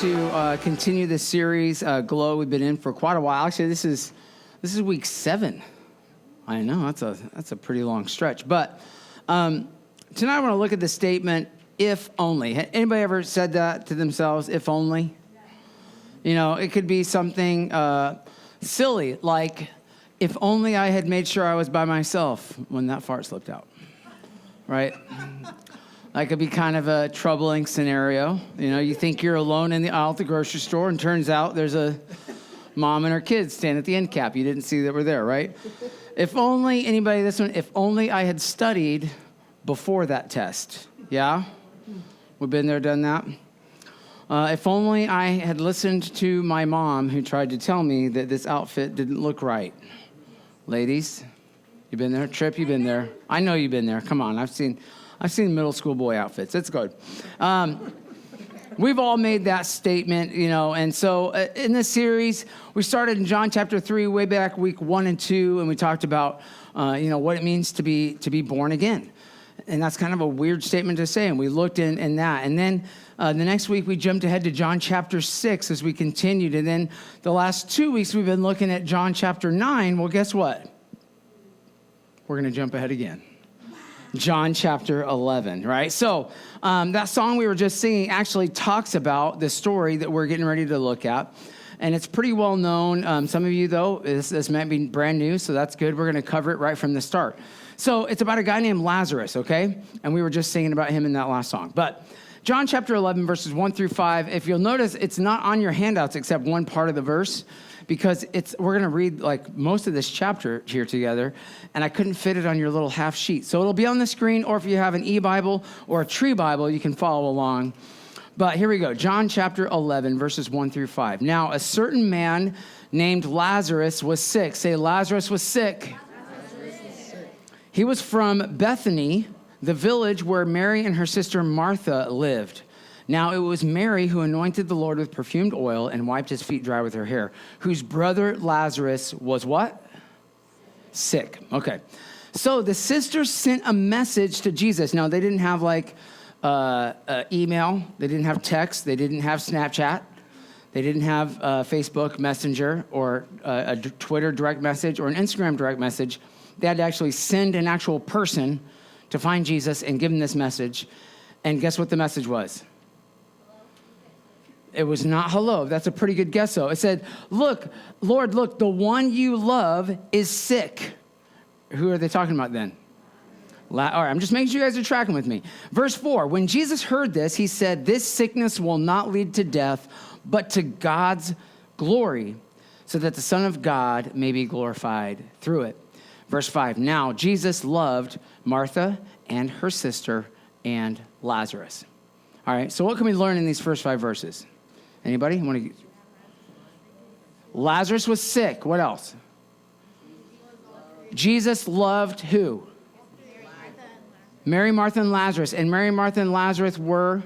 to continue this series, Glow. We've been in for quite a while. Actually, this is week 7. I know that's a pretty long stretch. But tonight I want to look at the statement, "If only." Anybody ever said that to themselves? If only. You know, it could be something silly like, "If only I had made sure I was by myself when that fart slipped out." Right? That could be kind of a troubling scenario. You know, you think you're alone in the aisle at the grocery store, and turns out there's a mom and her kids standing at the end cap. You didn't see that we're there, right? If only, anybody, this one, if only I had studied before that test. Yeah? We've been there, done that. If only I had listened to my mom who tried to tell me that this outfit didn't look right. Ladies, you been there? Tripp, you been there? I know you've been there. Come on, I've seen middle school boy outfits. It's good. We've all made that statement, you know, and so in this series, we started in John chapter 3 way back week 1 and 2, and we talked about, what it means to be born again. And that's kind of a weird statement to say, and we looked in that. And then the next week, we jumped ahead to John chapter 6 as we continued. And then the last 2 weeks, we've been looking at John chapter 9. Well, guess what? We're going to jump ahead again. John chapter 11, right? So that song we were just singing actually talks about the story that we're getting ready to look at. And it's pretty well known. Some of you, though, this might be brand new, so that's good. We're going to cover it right from the start. So it's about a guy named Lazarus, okay? And we were just singing about him in that last song. But John chapter 11, verses 1 through 5, if you'll notice, it's not on your handouts except one part of the verse, because we're going to read like most of this chapter here together, and I couldn't fit it on your little half sheet. So it'll be on the screen, or if you have an e-Bible or a tree Bible, you can follow along. But here we go, John chapter 11, verses 1 through 5. Now, a certain man named Lazarus was sick. Say, Lazarus was sick. He was from Bethany, the village where Mary and her sister Martha lived. Now it was Mary who anointed the Lord with perfumed oil and wiped his feet dry with her hair, whose brother Lazarus was what? Sick. Okay. So the sisters sent a message to Jesus. Now they didn't have like email. They didn't have text. They didn't have Snapchat. They didn't have Facebook Messenger or a Twitter direct message or an Instagram direct message. They had to actually send an actual person to find Jesus and give him this message. And guess what the message was? It was not hello. That's a pretty good guess, though. It said, look, Lord, look, the one you love is sick. Who are they talking about then? All right, I'm just making sure you guys are tracking with me. Verse 4, when Jesus heard this, he said, this sickness will not lead to death, but to God's glory, so that the Son of God may be glorified through it. Verse 5, now Jesus loved Martha and her sister and Lazarus. All right, so what can we learn in these first 5 verses? Anybody? Lazarus was sick. What else? Jesus loved who? Mary, Martha, and Lazarus. And Mary, Martha, and Lazarus were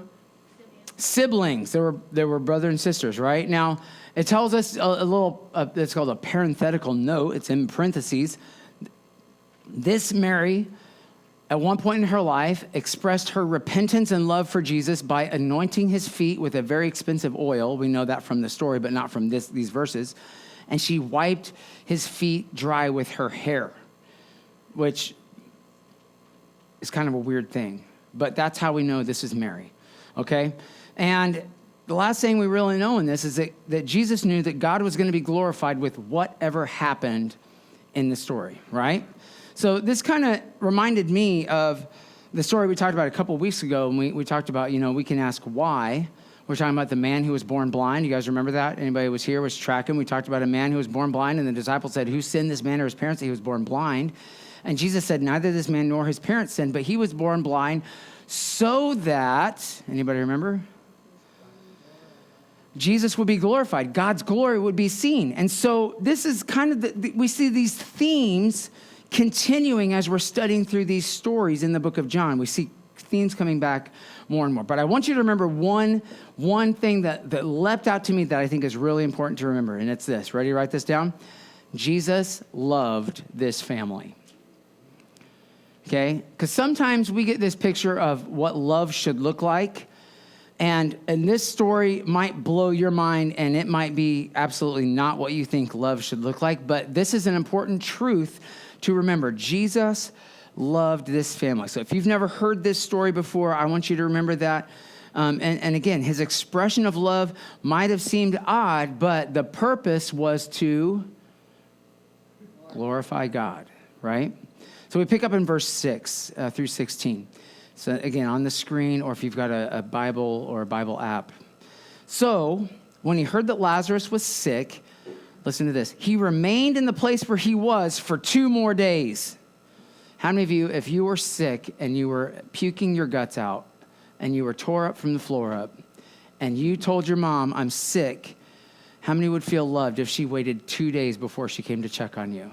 siblings. They were brother and sisters, right? Now, it tells us a little, it's called a parenthetical note. It's in parentheses. This Mary, at one point in her life, expressed her repentance and love for Jesus by anointing his feet with a very expensive oil. We know that from the story, but not from these verses. And she wiped his feet dry with her hair, which is kind of a weird thing. But that's how we know this is Mary, okay? And the last thing we really know in this is that Jesus knew that God was going to be glorified with whatever happened in the story, right? So this kind of reminded me of the story we talked about a couple of weeks ago, and we talked about, we can ask why. We're talking about the man who was born blind. You guys remember that? Anybody who was here was tracking. We talked about a man who was born blind, and the disciples said, who sinned, this man or his parents, that he was born blind? And Jesus said, neither this man nor his parents sinned, but he was born blind so that, anybody remember? Jesus would be glorified. God's glory would be seen. And so this is kind of, we see these themes continuing as we're studying through these stories in the book of John. We see themes coming back more and more. But I want you to remember one thing that leapt out to me that I think is really important to remember, and it's this. Ready to write this down? Jesus loved this family. Okay? Because sometimes we get this picture of what love should look like, And this story might blow your mind, and it might be absolutely not what you think love should look like, but this is an important truth to remember. Jesus loved this family. So if you've never heard this story before, I want you to remember that. And again, his expression of love might have seemed odd, but the purpose was to glorify God, right? So we pick up in verse 6 through 16. So again, on the screen, or if you've got a Bible or a Bible app. So when he heard that Lazarus was sick, listen to this, he remained in the place where he was for 2 more days. How many of you, if you were sick and you were puking your guts out and you were tore up from the floor up and you told your mom, I'm sick, how many would feel loved if she waited 2 days before she came to check on you?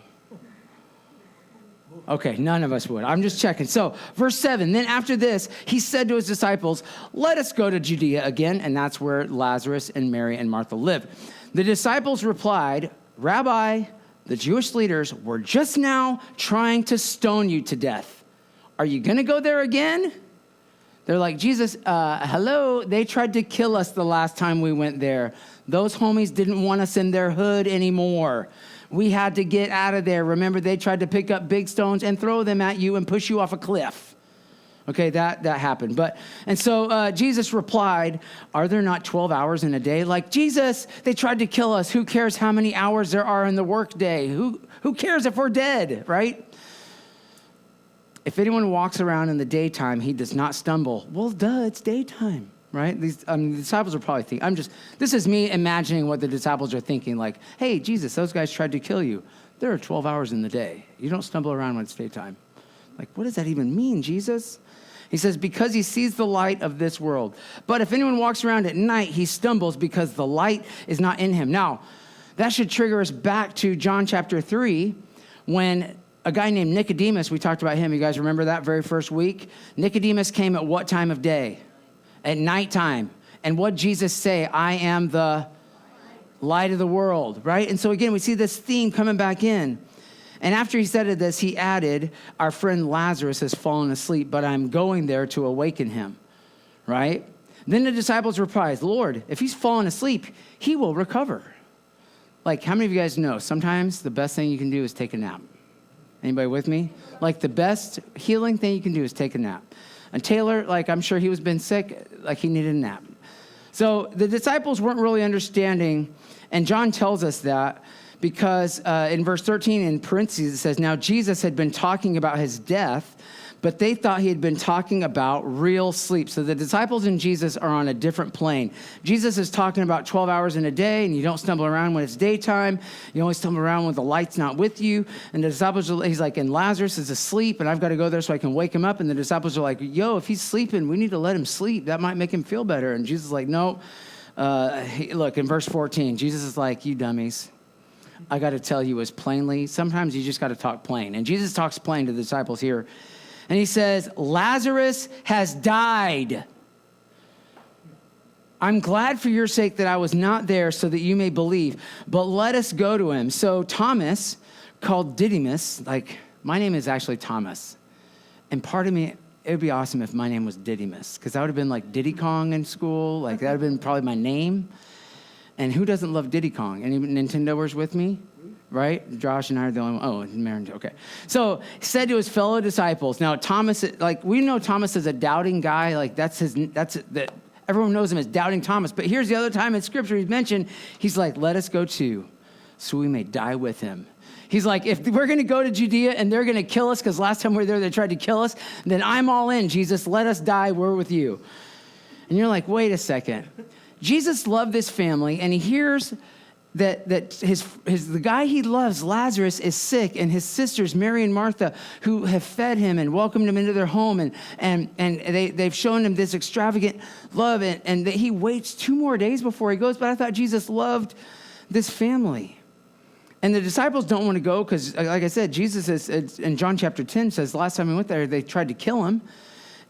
Okay, none of us would. I'm just checking. So, verse 7, then after this, he said to his disciples, let us go to Judea again, and that's where Lazarus and Mary and Martha live. The disciples replied, Rabbi, the Jewish leaders were just now trying to stone you to death. Are you going to go there again? They're like, Jesus, hello, they tried to kill us the last time we went there. Those homies didn't want us in their hood anymore. We had to get out of there. Remember, they tried to pick up big stones and throw them at you and push you off a cliff. Okay, that happened. And so Jesus replied, are there not 12 hours in a day? Like, Jesus, they tried to kill us. Who cares how many hours there are in the workday? Who cares if we're dead, right? If anyone walks around in the daytime, he does not stumble. Well, duh, it's daytime. Right? The disciples are probably thinking, this is me imagining what the disciples are thinking, like, hey, Jesus, those guys tried to kill you. There are 12 hours in the day. You don't stumble around when it's daytime. Like, what does that even mean, Jesus? He says, because he sees the light of this world. But if anyone walks around at night, he stumbles because the light is not in him. Now, that should trigger us back to John chapter 3, when a guy named Nicodemus, we talked about him. You guys remember that very first week? Nicodemus came at what time of day? At nighttime. And what Jesus say? I am the light of the world, right? And so again, we see this theme coming back in. And after he said this, he added, our friend Lazarus has fallen asleep, but I'm going there to awaken him, right? Then the disciples replied, Lord, if he's fallen asleep, he will recover. Like, how many of you guys know sometimes the best thing you can do is take a nap? Anybody with me? Like, the best healing thing you can do is take a nap. And Taylor, like, I'm sure he was been sick, like he needed a nap. So the disciples weren't really understanding, and John tells us that because in verse 13 in parentheses it says, now Jesus had been talking about his death, but they thought he had been talking about real sleep. So the disciples and Jesus are on a different plane. Jesus is talking about 12 hours in a day, and you don't stumble around when it's daytime. You only stumble around when the light's not with you. And the disciples, he's like, and Lazarus is asleep, and I've got to go there so I can wake him up. And the disciples are like, yo, if he's sleeping, we need to let him sleep. That might make him feel better. And Jesus is like, no. Look, in verse 14, Jesus is like, you dummies. I got to tell you as plainly. Sometimes you just got to talk plain. And Jesus talks plain to the disciples here. And he says, Lazarus has died. I'm glad for your sake that I was not there so that you may believe, but let us go to him. So Thomas, called Didymus, like, my name is actually Thomas. And part of me, it would be awesome if my name was Didymus, because that would have been like Diddy Kong in school. Like, that would have been probably my name. And who doesn't love Diddy Kong? Any Nintendoers with me? Right? Josh and I are the only one. Oh, Marin, okay. So he said to his fellow disciples, now Thomas, like, we know Thomas is a doubting guy. Like, everyone knows him as Doubting Thomas. But here's the other time in Scripture he's mentioned, he's like, let us go too, so we may die with him. He's like, if we're going to go to Judea and they're going to kill us, because last time we were there, they tried to kill us, then I'm all in, Jesus. Let us die. We're with you. And you're like, wait a second. Jesus loved this family, and he hears that the guy he loves, Lazarus, is sick, and his sisters, Mary and Martha, who have fed him and welcomed him into their home, and they've shown him this extravagant love, and that he waits 2 more days before he goes. But I thought Jesus loved this family. And the disciples don't want to go because, like I said, Jesus is, in John chapter 10 says, last time we went there, they tried to kill him.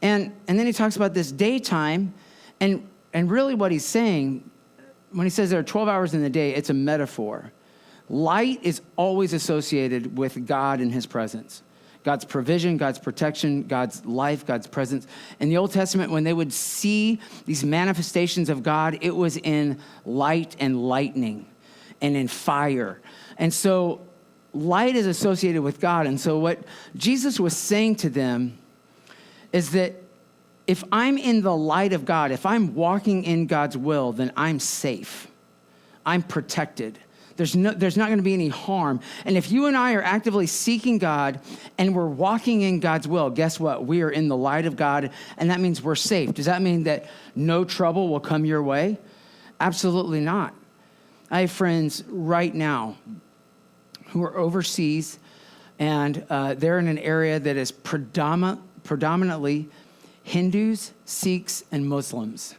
And then he talks about this daytime, and really what he's saying, when he says there are 12 hours in the day, it's a metaphor. Light is always associated with God and his presence. God's provision, God's protection, God's life, God's presence. In the Old Testament, when they would see these manifestations of God, it was in light and lightning and in fire. And so light is associated with God. And so what Jesus was saying to them is that if I'm in the light of God, if I'm walking in God's will, then I'm safe. I'm protected. There's not going to be any harm. And if you and I are actively seeking God and we're walking in God's will, guess what? We are in the light of God, and that means we're safe. Does that mean that no trouble will come your way? Absolutely not. I have friends right now who are overseas, and they're in an area that is predominantly Hindus, Sikhs, and Muslims.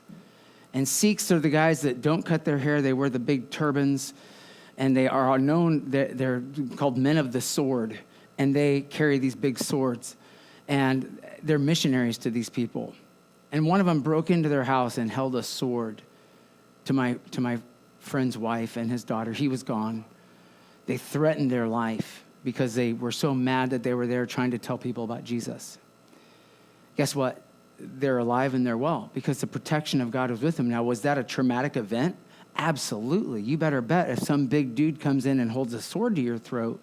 And Sikhs are the guys that don't cut their hair. They wear the big turbans. And they are known, they're called men of the sword, and they carry these big swords, and they're missionaries to these people. And one of them broke into their house and held a sword to my friend's wife and his daughter. He was gone. They threatened their life because they were so mad that they were there trying to tell people about Jesus. Guess what? They're alive and they're well because the protection of God was with them. Now, was that a traumatic event? Absolutely. You better bet if some big dude comes in and holds a sword to your throat,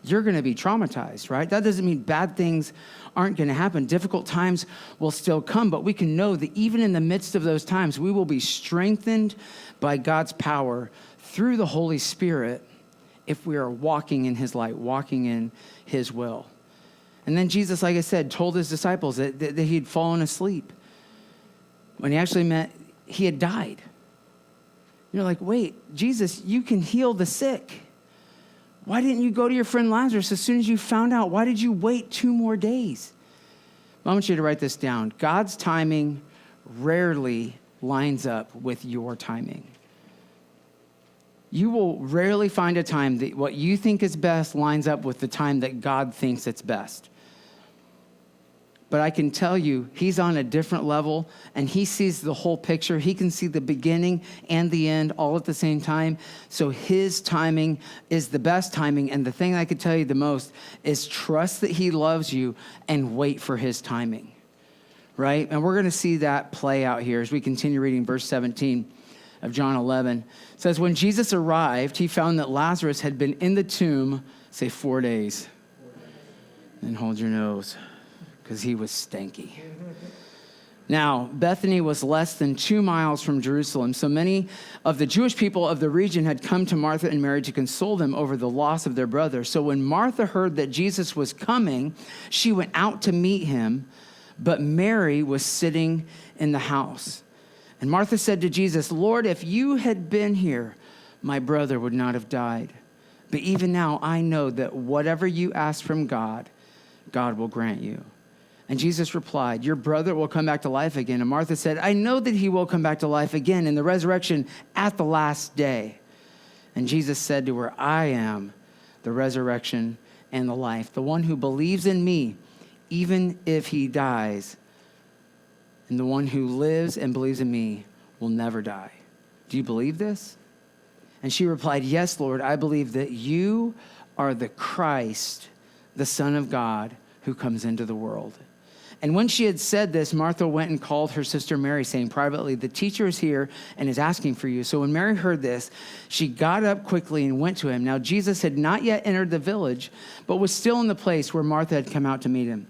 you're going to be traumatized, right? That doesn't mean bad things aren't going to happen. Difficult times will still come, but we can know that even in the midst of those times, we will be strengthened by God's power through the Holy Spirit if we are walking in his light, walking in his will. And then Jesus, like I said, told his disciples that he'd fallen asleep when he actually meant he had died. You're like, wait, Jesus, you can heal the sick. Why didn't you go to your friend Lazarus as soon as you found out? Why did you wait 2 more days? I want you to write this down. God's timing rarely lines up with your timing. You will rarely find a time that what you think is best lines up with the time that God thinks it's best. But I can tell you, he's on a different level, and he sees the whole picture. He can see the beginning and the end all at the same time. So his timing is the best timing. And the thing I could tell you the most is trust that he loves you and wait for his timing, right? And we're going to see that play out here as we continue reading verse 17 of John 11. It says, when Jesus arrived, he found that Lazarus had been in the tomb, say 4 days. And hold your nose, because he was stanky. Now, Bethany was less than 2 miles from Jerusalem, so many of the Jewish people of the region had come to Martha and Mary to console them over the loss of their brother. So when Martha heard that Jesus was coming, she went out to meet him, but Mary was sitting in the house. And Martha said to Jesus, Lord, if you had been here, my brother would not have died. But even now I know that whatever you ask from God, God will grant you. And Jesus replied, your brother will come back to life again. And Martha said, I know that he will come back to life again in the resurrection at the last day. And Jesus said to her, I am the resurrection and the life. The one who believes in me, even if he dies, and the one who lives and believes in me will never die. Do you believe this? And she replied, yes, Lord, I believe that you are the Christ, the Son of God, who comes into the world. And when she had said this, Martha went and called her sister Mary, saying privately, the teacher is here and is asking for you. So when Mary heard this, she got up quickly and went to him. Now Jesus had not yet entered the village, but was still in the place where Martha had come out to meet him.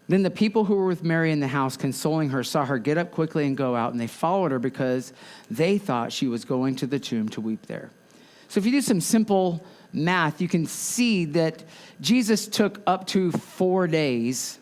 Then the people who were with Mary in the house, consoling her, saw her get up quickly and go out, and they followed her because they thought she was going to the tomb to weep there. So if you do some simple math, you can see that Jesus took up to 4 days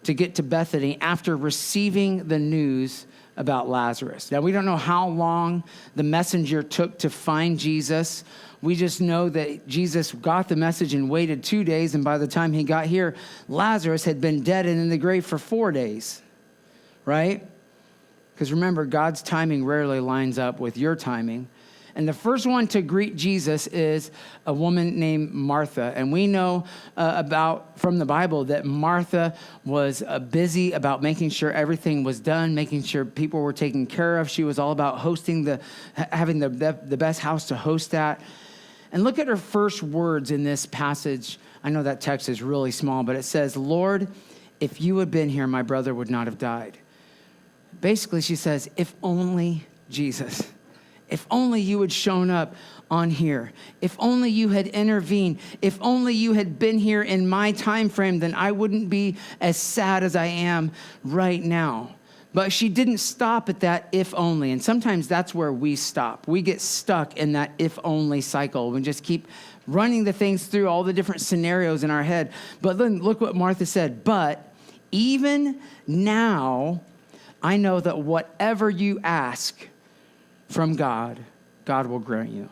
to get to Bethany after receiving the news about Lazarus. Now, we don't know how long the messenger took to find Jesus. We just know that Jesus got the message and waited 2 days, and by the time he got here, Lazarus had been dead and in the grave for 4 days, right? Because remember, God's timing rarely lines up with your timing. And the first one to greet Jesus is a woman named Martha. And we know from the Bible that Martha was busy about making sure everything was done, making sure people were taken care of. She was all about having the best house to host at. And look at her first words in this passage. I know that text is really small, but it says, Lord, if you had been here, my brother would not have died. Basically, she says, if only Jesus, if only you had shown up on here, if only you had intervened, if only you had been here in my time frame, then I wouldn't be as sad as I am right now. But she didn't stop at that if only. And sometimes that's where we stop. We get stuck in that if only cycle. We just keep running the things through all the different scenarios in our head. But then look what Martha said. But even now, I know that whatever you ask from God, God will grant you.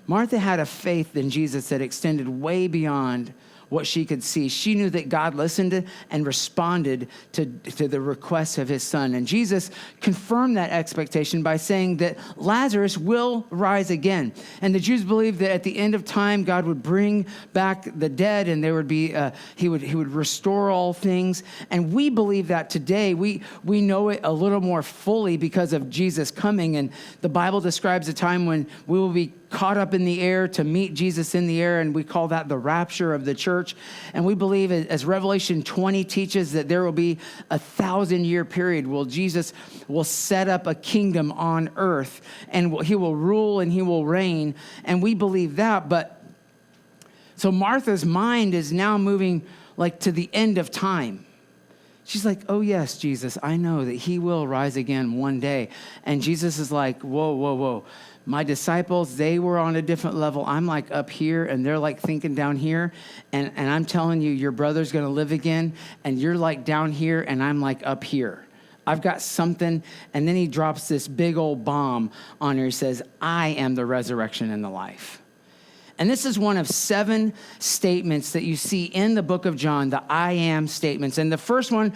Martha had a faith in Jesus that extended way beyond what she could see. She knew that God listened and responded to the requests of his son. And Jesus confirmed that expectation by saying that Lazarus will rise again. And the Jews believed that at the end of time, God would bring back the dead and there would be, he would restore all things. And we believe that today. We know it a little more fully because of Jesus coming. And the Bible describes a time when we will be caught up in the air to meet Jesus in the air, and we call that the rapture of the church. And we believe, as Revelation 20 teaches, that there will be a 1,000-year period where Jesus will set up a kingdom on earth, and he will rule and he will reign, and we believe that. But so Martha's mind is now moving like to the end of time. She's like, oh yes, Jesus, I know that he will rise again one day. And Jesus is like, whoa. My disciples, they were on a different level. I'm like up here and they're like thinking down here. And I'm telling you, your brother's going to live again. And you're like down here and I'm like up here. I've got something. And then he drops this big old bomb on her. He says, I am the resurrection and the life. And this is one of 7 statements that you see in the book of John, the I am statements. And the first one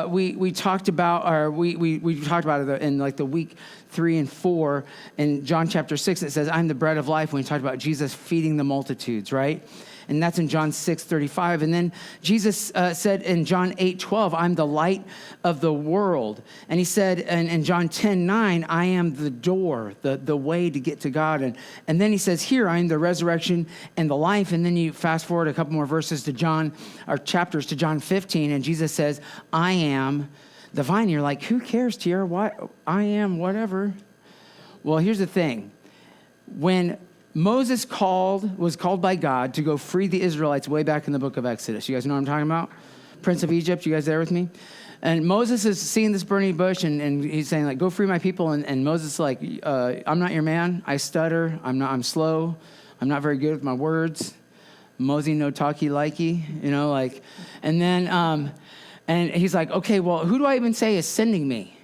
we talked about, or we talked about it in like the week 3 and 4 in John chapter 6. It says, I'm the bread of life, when we talked about Jesus feeding the multitudes, right? And that's in John 6:35. And then Jesus said in John 8:12, I'm the light of the world. And he said in John 10:9, I am the door, the way to get to God. And then he says here, I am the resurrection and the life. And then you fast forward a couple more verses to John, or chapters to John 15. And Jesus says, I am the vine. You're like, who cares, Tiara? Why? I am whatever. Well, here's the thing. When Moses was called by God to go free the Israelites way back in the book of Exodus. You guys know what I'm talking about? Prince of Egypt, you guys there with me? And Moses is seeing this burning bush, and he's saying, like, go free my people. And Moses is like, I'm not your man. I stutter. I'm slow. I'm not very good with my words. Mosey no talkie likey, like. And then, and he's like, okay, well, who do I even say is sending me?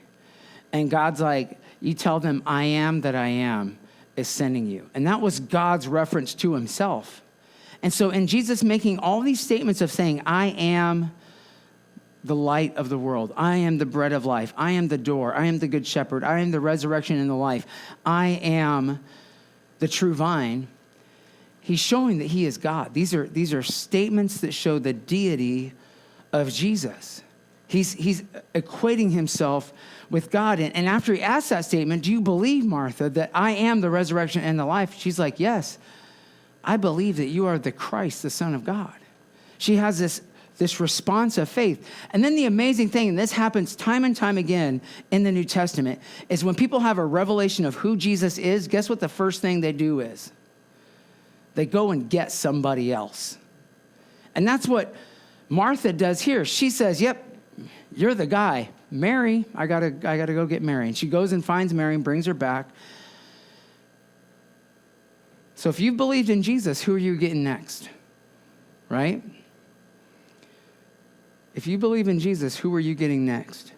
And God's like, you tell them I am that I am is sending you. And that was God's reference to himself. And so in Jesus making all these statements of saying, I am the light of the world. I am the bread of life. I am the door. I am the good shepherd. I am the resurrection and the life. I am the true vine. He's showing that he is God. These are statements that show the deity of Jesus. He's equating himself with God. And after he asked that statement, do you believe, Martha, that I am the resurrection and the life? She's like, yes, I believe that you are the Christ, the Son of God. She has this response of faith. And then the amazing thing, and this happens time and time again in the New Testament, is when people have a revelation of who Jesus is, guess what the first thing they do is? They go and get somebody else. And that's what Martha does here. She says, yep, you're the guy. Mary, I gotta go get Mary. And she goes and finds Mary and brings her back. So if you've believed in Jesus, who are you getting next? Right? If you believe in Jesus, who are you getting next?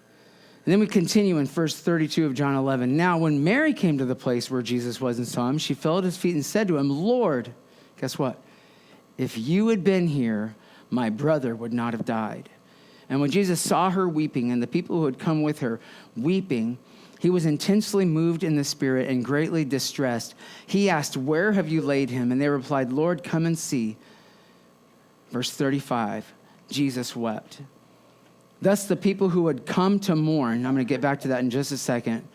And then we continue in verse 32 of John 11. Now, when Mary came to the place where Jesus was and saw him, she fell at his feet and said to him, Lord, guess what? If you had been here, my brother would not have died. And when Jesus saw her weeping and the people who had come with her weeping, he was intensely moved in the spirit and greatly distressed. He asked, where have you laid him? And they replied, Lord, come and see. Verse 35, Jesus wept. Thus the people who had come to mourn, I'm going to get back to that in just a second,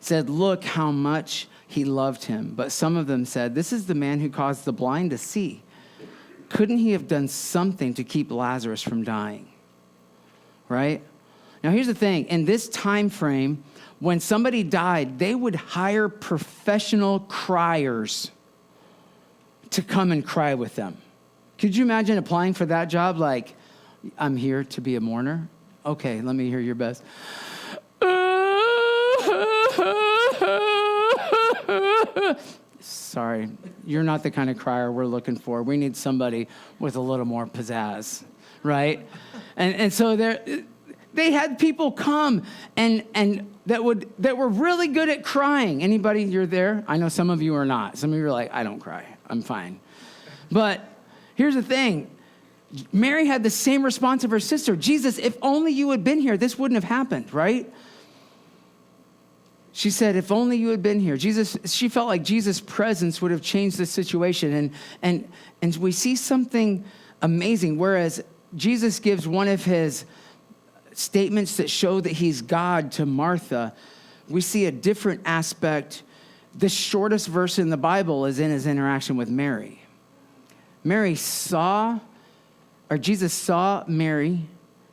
said, look how much he loved him. But some of them said, this is the man who caused the blind to see. Couldn't he have done something to keep Lazarus from dying? Right? Now, here's the thing. In this time frame, when somebody died, they would hire professional criers to come and cry with them. Could you imagine applying for that job? Like, I'm here to be a mourner. Okay, let me hear your best. Sorry, you're not the kind of crier we're looking for. We need somebody with a little more pizzazz, right? And so they had people come and that were really good at crying. Anybody, you're there? I know some of you are not. Some of you are like, I don't cry. I'm fine. But here's the thing. Mary had the same response of her sister. Jesus, if only you had been here, this wouldn't have happened, right? She said, if only you had been here. She felt like Jesus' presence would have changed the situation. And we see something amazing. Whereas Jesus gives one of his statements that show that he's God to Martha, we see a different aspect. The shortest verse in the Bible is in his interaction with Mary. Jesus saw Mary.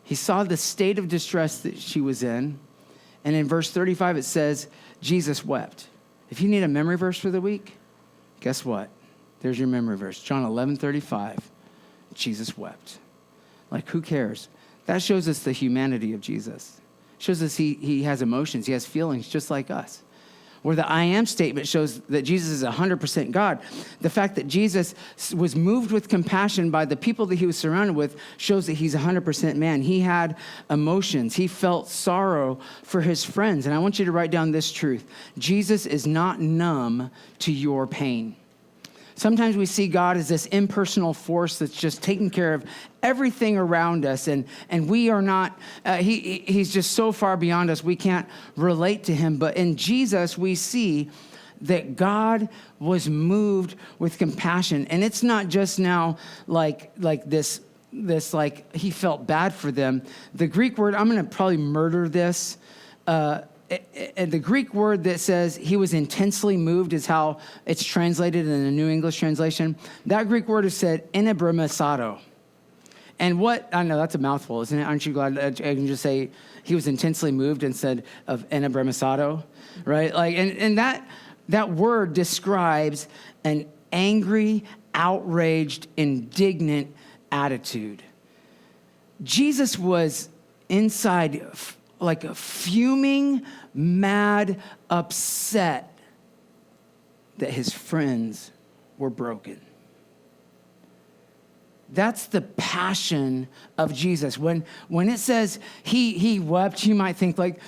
He saw the state of distress that she was in. And in verse 35, it says, Jesus wept. If you need a memory verse for the week, guess what? There's your memory verse. John 11:35, Jesus wept. Like, who cares? That shows us the humanity of Jesus. Shows us he has emotions. He has feelings just like us. Where the I am statement shows that Jesus is 100% God. The fact that Jesus was moved with compassion by the people that he was surrounded with shows that he's 100% man. He had emotions. He felt sorrow for his friends. And I want you to write down this truth. Jesus is not numb to your pain. Sometimes we see God as this impersonal force that's just taking care of everything around us, and we are not, he's just so far beyond us, we can't relate to him. But in Jesus, we see that God was moved with compassion. And it's not just now like this like he felt bad for them. The Greek word, I'm going to probably murder this, the Greek word that says he was intensely moved is how it's translated in the New English translation. That Greek word is said enebremisato. And I know that's a mouthful, isn't it? Aren't you glad I can just say he was intensely moved instead of enebremisato, right? Like, and that word describes an angry, outraged, indignant attitude. Jesus was inside like a fuming, mad, upset that his friends were broken. That's the passion of Jesus. When it says he wept, you might think like,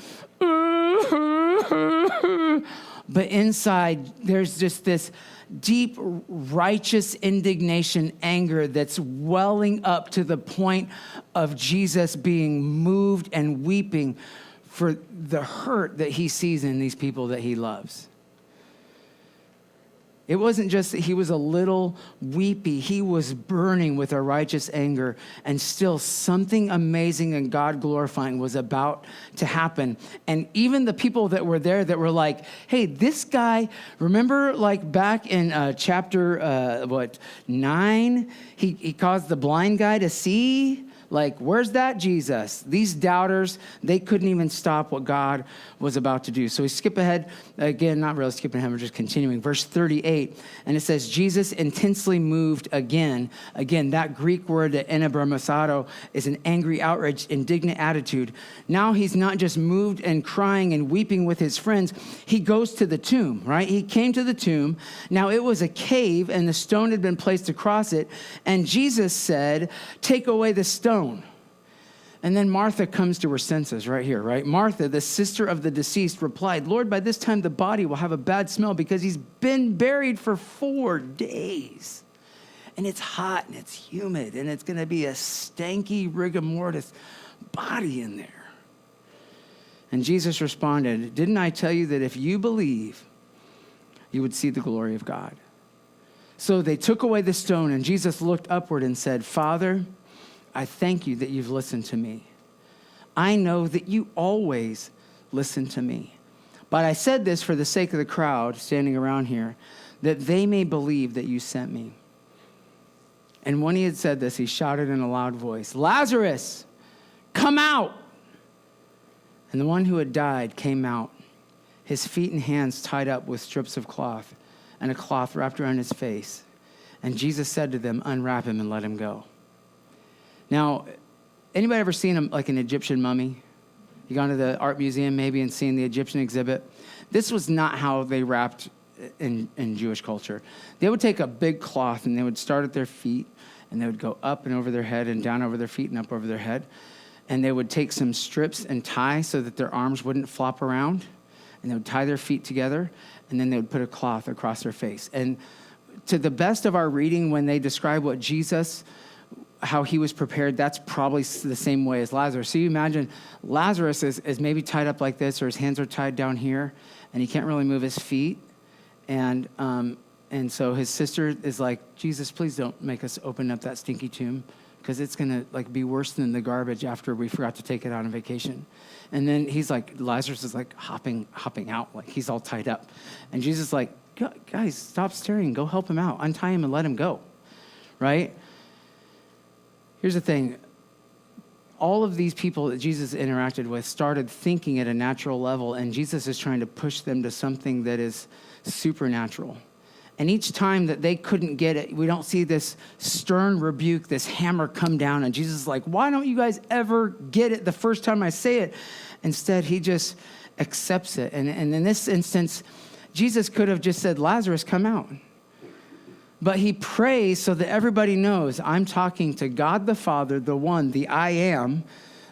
but inside there's just this deep, righteous indignation, anger that's welling up to the point of Jesus being moved and weeping for the hurt that he sees in these people that he loves. It wasn't just that he was a little weepy. He was burning with a righteous anger, and still something amazing and God glorifying was about to happen. And even the people that were there that were like, hey, this guy, remember like back in chapter 9, he caused the blind guy to see? Like, where's that Jesus? These doubters, they couldn't even stop what God was about to do. So we skip ahead. Again, not really skipping ahead, we're just continuing. Verse 38, and it says, Jesus intensely moved again. Again, that Greek word, the enebremisato, is an angry, outraged, indignant attitude. Now he's not just moved and crying and weeping with his friends. He goes to the tomb, right? He came to the tomb. Now it was a cave, and the stone had been placed across it. And Jesus said, take away the stone. And then Martha comes to her senses right here, right? Martha, the sister of the deceased, replied, Lord, by this time the body will have a bad smell because he's been buried for 4 days. And it's hot and it's humid and it's going to be a stanky rigor mortis body in there. And Jesus responded, didn't I tell you that if you believe, you would see the glory of God? So they took away the stone, and Jesus looked upward and said, Father, I thank you that you've listened to me. I know that you always listen to me. But I said this for the sake of the crowd standing around here, that they may believe that you sent me." And when he had said this, he shouted in a loud voice, "Lazarus, come out!" And the one who had died came out, his feet and hands tied up with strips of cloth, and a cloth wrapped around his face. And Jesus said to them, "Unwrap him and let him go." Now, anybody ever seen an Egyptian mummy? You gone to the art museum maybe and seen the Egyptian exhibit? This was not how they wrapped in Jewish culture. They would take a big cloth and they would start at their feet and they would go up and over their head and down over their feet and up over their head. And they would take some strips and tie so that their arms wouldn't flop around. And they would tie their feet together and then they would put a cloth across their face. And to the best of our reading, when they describe what Jesus, how he was prepared, that's probably the same way as Lazarus. So you imagine Lazarus is maybe tied up like this, or his hands are tied down here, and he can't really move his feet. And so his sister is like, "Jesus, please don't make us open up that stinky tomb, because it's going to be worse than the garbage after we forgot to take it on vacation." And then Lazarus is hopping out, like he's all tied up. And Jesus is like, "Guys, stop staring, go help him out, untie him and let him go," right? Here's the thing. All of these people that Jesus interacted with started thinking at a natural level, and Jesus is trying to push them to something that is supernatural. And each time that they couldn't get it, we don't see this stern rebuke, this hammer come down, and Jesus is like, "Why don't you guys ever get it the first time I say it?" Instead, he just accepts it. And in this instance, Jesus could have just said, "Lazarus, come out." But he prays so that everybody knows, I'm talking to God the Father, the one, the I am,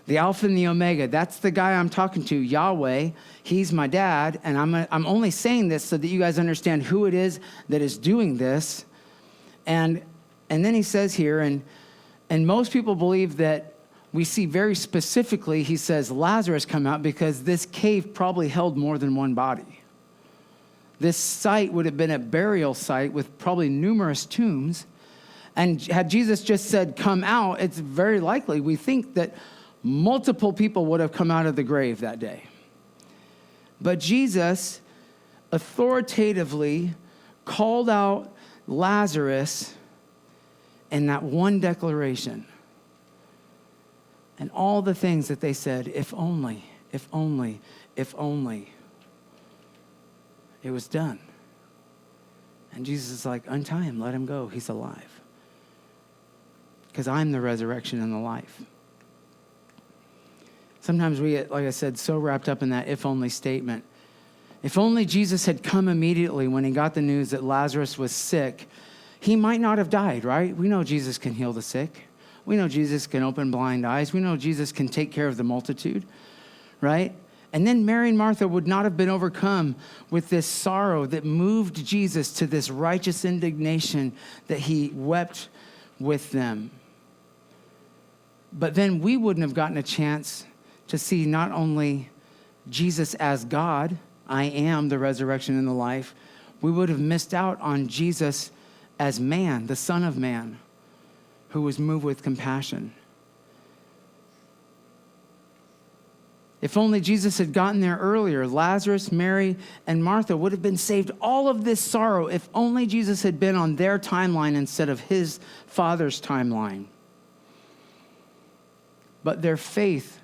the Alpha and the Omega. That's the guy I'm talking to, Yahweh. He's my dad, and I'm only saying this so that you guys understand who it is that is doing this. And then he says here, and most people believe that we see very specifically, he says, "Lazarus, come out," because this cave probably held more than one body. This site would have been a burial site with probably numerous tombs. And had Jesus just said, "Come out," it's very likely, we think, that multiple people would have come out of the grave that day. But Jesus authoritatively called out Lazarus in that one declaration. And all the things that they said, if only, if only, if only. It was done. And Jesus is like, "Untie him, let him go. He's alive. Because I'm the resurrection and the life." Sometimes we get, like I said, so wrapped up in that if only statement. If only Jesus had come immediately when he got the news that Lazarus was sick, he might not have died, right? We know Jesus can heal the sick. We know Jesus can open blind eyes. We know Jesus can take care of the multitude, right? And then Mary and Martha would not have been overcome with this sorrow that moved Jesus to this righteous indignation that he wept with them. But then we wouldn't have gotten a chance to see not only Jesus as God, I am the resurrection and the life, we would have missed out on Jesus as man, the Son of Man, who was moved with compassion. If only Jesus had gotten there earlier, Lazarus, Mary, and Martha would have been saved all of this sorrow if only Jesus had been on their timeline instead of his Father's timeline. But their faith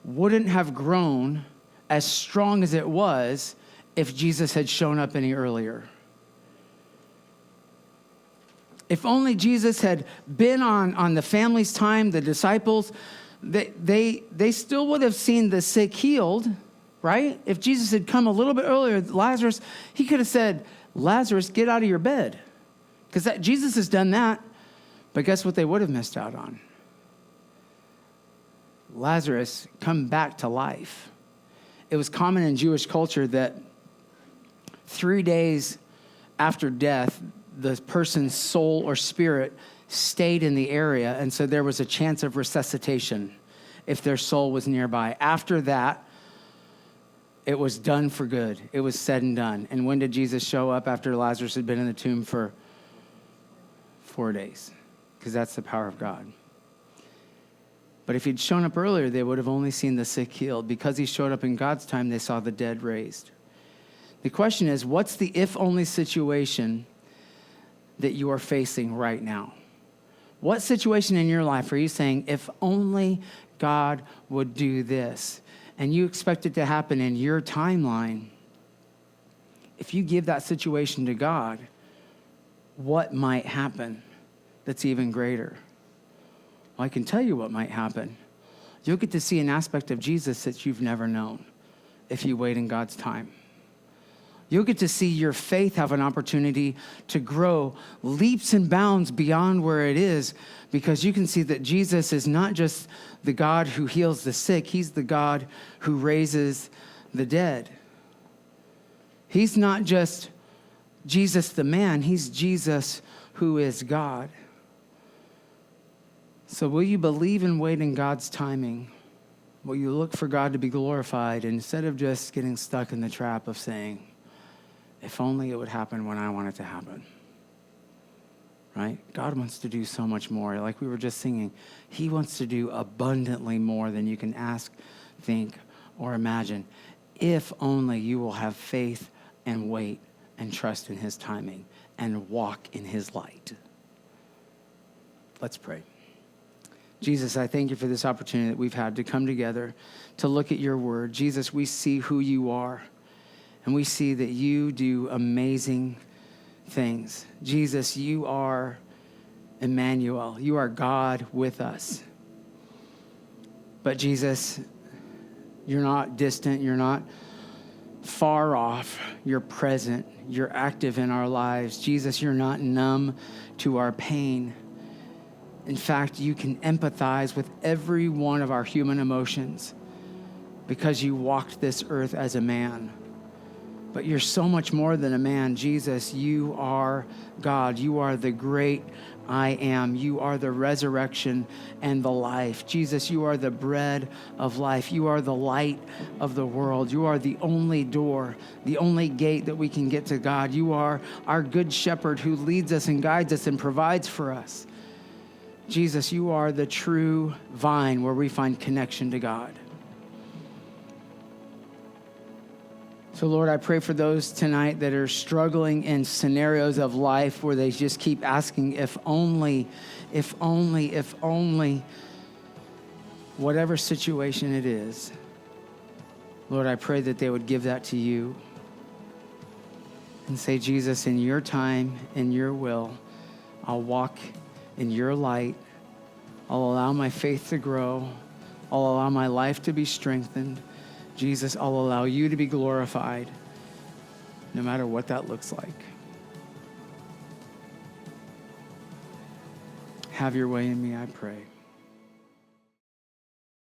wouldn't have grown as strong as it was if Jesus had shown up any earlier. If only Jesus had been on the family's time, the disciples, they still would have seen the sick healed, right? If Jesus had come a little bit earlier, Lazarus, he could have said, "Lazarus, get out of your bed." Because Jesus has done that. But guess what they would have missed out on? Lazarus, come back to life. It was common in Jewish culture that 3 days after death, the person's soul or spirit stayed in the area, and so there was a chance of resuscitation if their soul was nearby. After that, it was done for good. It was said and done. And when did Jesus show up after Lazarus had been in the tomb for 4 days? Because that's the power of God. But if he'd shown up earlier, they would have only seen the sick healed. Because he showed up in God's time, they saw the dead raised. The question is, what's the if-only situation that you are facing right now? What situation in your life are you saying, if only God would do this, and you expect it to happen in your timeline? If you give that situation to God, what might happen that's even greater? Well, I can tell you what might happen. You'll get to see an aspect of Jesus that you've never known if you wait in God's time. You'll get to see your faith have an opportunity to grow leaps and bounds beyond where it is, because you can see that Jesus is not just the God who heals the sick. He's the God who raises the dead. He's not just Jesus the man. He's Jesus who is God. So will you believe and wait in God's timing? Will you look for God to be glorified instead of just getting stuck in the trap of saying, if only it would happen when I want it to happen? Right? God wants to do so much more. Like we were just singing, he wants to do abundantly more than you can ask, think, or imagine. If only you will have faith and wait and trust in his timing and walk in his light. Let's pray. Jesus, I thank you for this opportunity that we've had to come together to look at your word. Jesus, we see who you are, and we see that you do amazing things. Jesus, you are Emmanuel. You are God with us. But Jesus, you're not distant. You're not far off. You're present. You're active in our lives. Jesus, you're not numb to our pain. In fact, you can empathize with every one of our human emotions because you walked this earth as a man. But you're so much more than a man. Jesus, you are God. You are the great I am. You are the resurrection and the life. Jesus, you are the bread of life. You are the light of the world. You are the only door, the only gate that we can get to God. You are our good shepherd who leads us and guides us and provides for us. Jesus, you are the true vine where we find connection to God. So, Lord, I pray for those tonight that are struggling in scenarios of life where they just keep asking, if only, if only, if only, whatever situation it is. Lord, I pray that they would give that to you and say, Jesus, in your time, in your will, I'll walk in your light. I'll allow my faith to grow. I'll allow my life to be strengthened. Jesus, I'll allow you to be glorified, no matter what that looks like. Have your way in me, I pray.